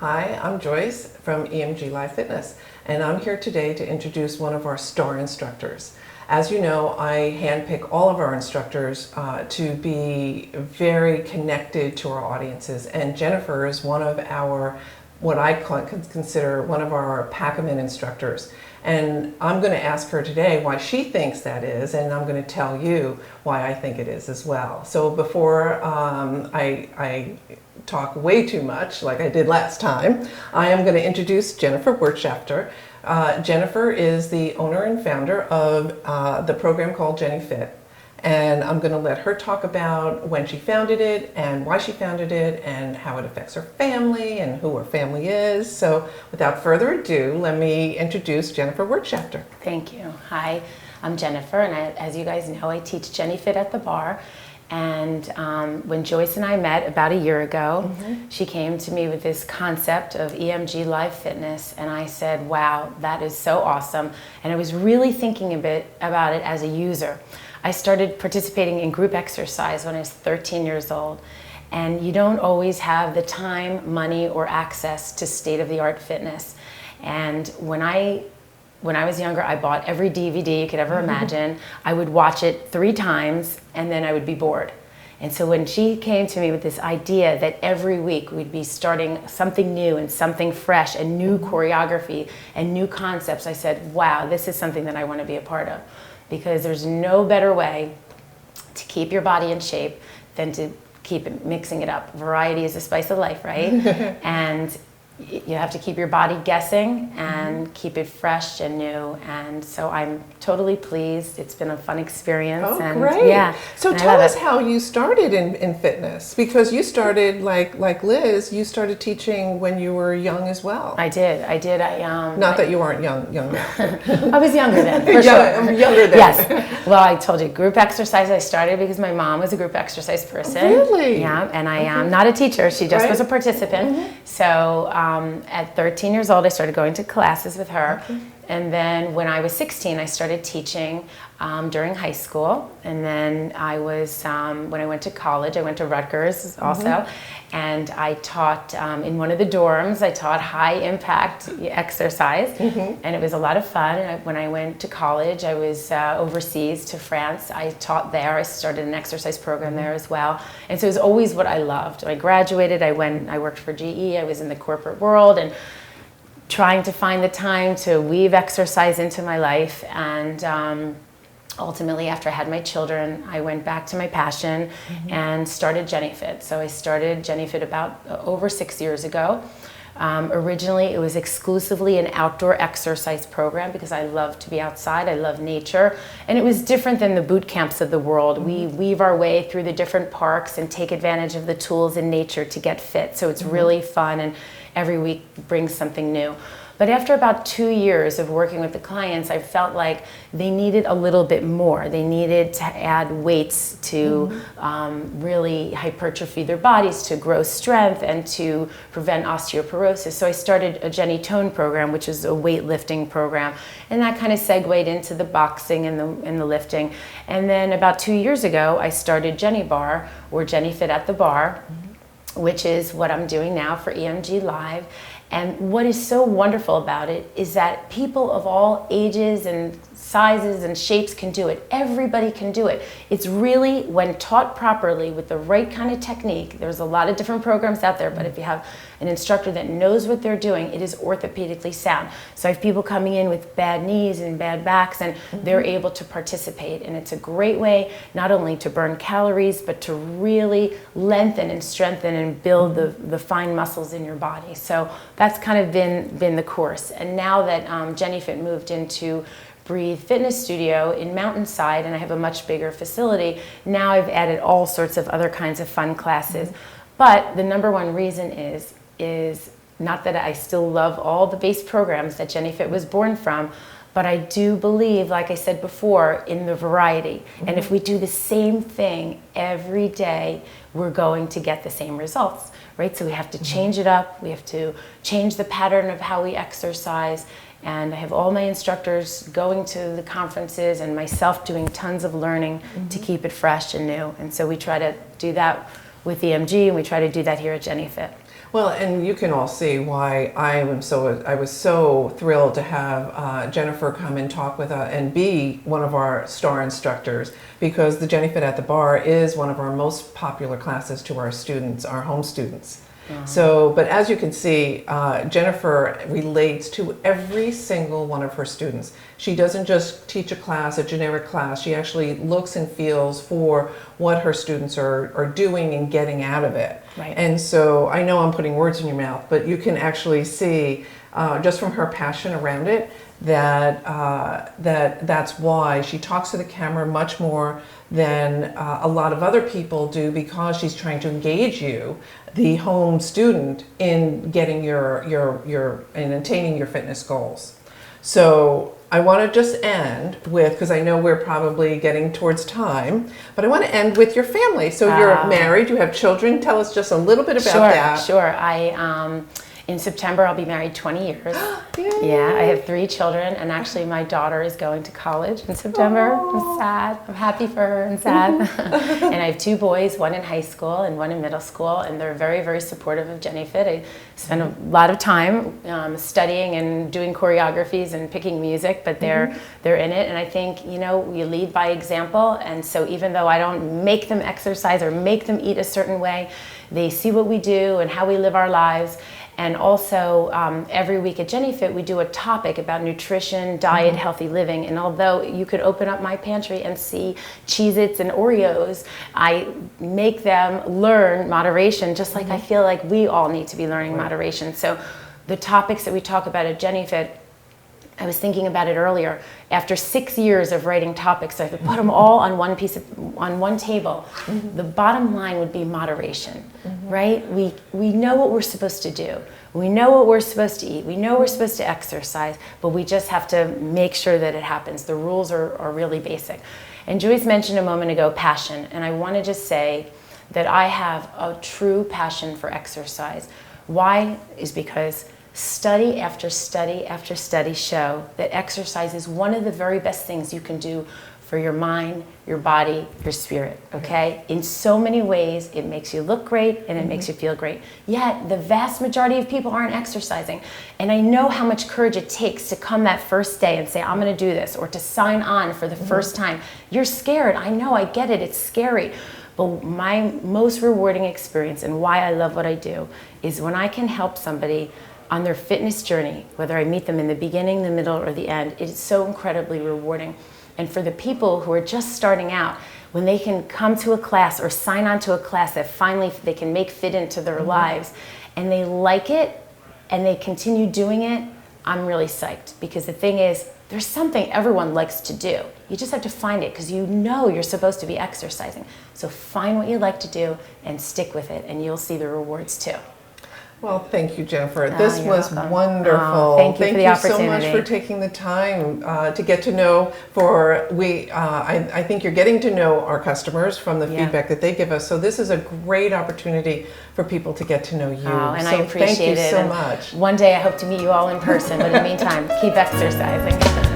Hi, I'm Joyce from EMG Live Fitness, and I'm here today to introduce one of our star instructors. As you know, I handpick all of our instructors to be very connected to our audiences, and Jenifer is one of our, what I consider one of our Pac-Man instructors. And I'm going to ask her today why she thinks that is, and I'm going to tell you why I think it is as well. So before I talk way too much, like I did last time, I am going to introduce Jenifer Wirtschafter. Jenifer is the owner and founder of the program called Jeni-Fit. And I'm going to let her talk about when she founded it and why she founded it and how it affects her family and who her family is. So without further ado, let me introduce Jenifer Wirtschafter. Thank you. Hi, I'm Jenifer, and as you guys know, I teach Jeni-Fit at the bar. And when Joyce and I met about a year ago, she came to me with this concept of EMG Live Fitness, and I said, wow, that is so awesome. And I was really thinking a bit about it as a user. I started participating in group exercise when I was 13 years old, and you don't always have the time, money, or access to state-of-the-art fitness. And when I was younger, I bought every DVD you could ever imagine. I would watch it 3 times, and then I would be bored. And so when she came to me with this idea that every week we'd be starting something new and something fresh and new choreography and new concepts, I said, wow, this is something that I want to be a part of. Because there's no better way to keep your body in shape than to keep mixing it up. Variety is the spice of life, right? And you have to keep your body guessing and keep it fresh and new. And so I'm totally pleased. It's been a fun experience. Oh, and great. Yeah. So tell us how you started in fitness, because you started like Liz, you started teaching when you were young as well. I did. Not that you weren't young now. I was younger then, for sure. Younger then. Yes. Well, I told you, group exercise I started because my mom was a group exercise person. Really? Yeah, and I am not a teacher. She just was a participant. So at 13 years old, I started going to classes with her. And then when I was 16, I started teaching during high school. And then I was, when I went to college, I went to Rutgers also. And I taught in one of the dorms. I taught high impact exercise. And it was a lot of fun. And when I went to college, I was overseas to France. I taught there. I started an exercise program there as well. And so it was always what I loved. When I graduated, I worked for GE. I was in the corporate world and trying to find the time to weave exercise into my life. And ultimately, after I had my children, I went back to my passion and started Jeni-Fit. So I started Jeni-Fit about over 6 years ago. Originally, it was exclusively an outdoor exercise program because I love to be outside, I love nature, and it was different than the boot camps of the world. We weave our way through the different parks and take advantage of the tools in nature to get fit, so it's really fun, and every week brings something new. But after about 2 years of working with the clients, I felt like they needed a little bit more. They needed to add weights to really hypertrophy their bodies, to grow strength, and to prevent osteoporosis. So I started a Jeni-Tone program, which is a weightlifting program. And that kind of segued into the boxing and the lifting. And then about 2 years ago, I started Jeni-Barre, or Jeni-Fit at the bar, which is what I'm doing now for EMG Live. And what is so wonderful about it is that people of all ages and sizes and shapes can do it. Everybody can do it. It's really, when taught properly with the right kind of technique, there's a lot of different programs out there, but if you have an instructor that knows what they're doing, it is orthopedically sound. So I have people coming in with bad knees and bad backs, and they're able to participate. And it's a great way not only to burn calories, but to really lengthen and strengthen and build the fine muscles in your body. So that's kind of been the course. And now that Jeni-Fit moved into Breathe Fitness Studio in Mountainside, and I have a much bigger facility, now I've added all sorts of other kinds of fun classes. But the number one reason is not that I still love all the base programs that Jeni-Fit was born from, but I do believe, like I said before, in the variety. And if we do the same thing every day, we're going to get the same results, right? So we have to change it up. We have to change the pattern of how we exercise. And I have all my instructors going to the conferences and myself doing tons of learning to keep it fresh and new. And so we try to do that with EMG, and we try to do that here at Jeni-Fit. Well, and you can all see why I was so thrilled to have Jenifer come and talk with us and be one of our star instructors, because the Jeni-Fit at the Bar is one of our most popular classes to our students, our home students. So, but as you can see, Jenifer relates to every single one of her students. She doesn't just teach a class, a generic class. She actually looks and feels for what her students are doing and getting out of it. Right. And so I know I'm putting words in your mouth, but you can actually see just from her passion around it that's why she talks to the camera much more than a lot of other people do, because she's trying to engage you, the home student, in getting in attaining your fitness goals. So I want to just end with, because I know we're probably getting towards time, but I want to end with your family. So you're married, you have children. Tell us just a little bit about that. Sure. In September, I'll be married 20 years. Yeah, I have 3 children, and actually my daughter is going to college in September. I'm sad. I'm happy for her and sad. And I have 2 boys, one in high school and one in middle school, and they're very, very supportive of Jeni-Fit. I spend a lot of time studying and doing choreographies and picking music, but they're in it. And I think, you lead by example. And so even though I don't make them exercise or make them eat a certain way, they see what we do and how we live our lives. And also, every week at Jeni-Fit, we do a topic about nutrition, diet, healthy living. And although you could open up my pantry and see Cheez-Its and Oreos, I make them learn moderation, just like I feel like we all need to be learning moderation. So the topics that we talk about at Jeni-Fit, I was thinking about it earlier. After 6 years of writing topics, I could put them all on one table. The bottom line would be moderation, right? We know what we're supposed to do. We know what we're supposed to eat. We know we're supposed to exercise, but we just have to make sure that it happens. The rules are really basic. And Joyce mentioned a moment ago passion, and I want to just say that I have a true passion for exercise. Why? Is because study after study after study show that exercise is one of the very best things you can do for your mind, your body, your spirit, okay? In so many ways, it makes you look great and it makes you feel great. Yet, the vast majority of people aren't exercising. And I know how much courage it takes to come that first day and say, I'm gonna do this, or to sign on for the first time. You're scared, I know, I get it, it's scary. But my most rewarding experience, and why I love what I do, is when I can help somebody on their fitness journey, whether I meet them in the beginning, the middle, or the end. It's so incredibly rewarding. And for the people who are just starting out, when they can come to a class or sign on to a class that finally they can make fit into their lives, and they like it, and they continue doing it, I'm really psyched. Because the thing is, there's something everyone likes to do. You just have to find it, because you know you're supposed to be exercising. So find what you like to do and stick with it, and you'll see the rewards too. Well, thank you, Jenifer. This was welcome. wonderful. Thank you for the opportunity. So much for taking the time to get to know. I think you're getting to know our customers from the feedback that they give us. So this is a great opportunity for people to get to know you. And so I appreciate it. Thank you so much. One day I hope to meet you all in person, but in the meantime, keep exercising.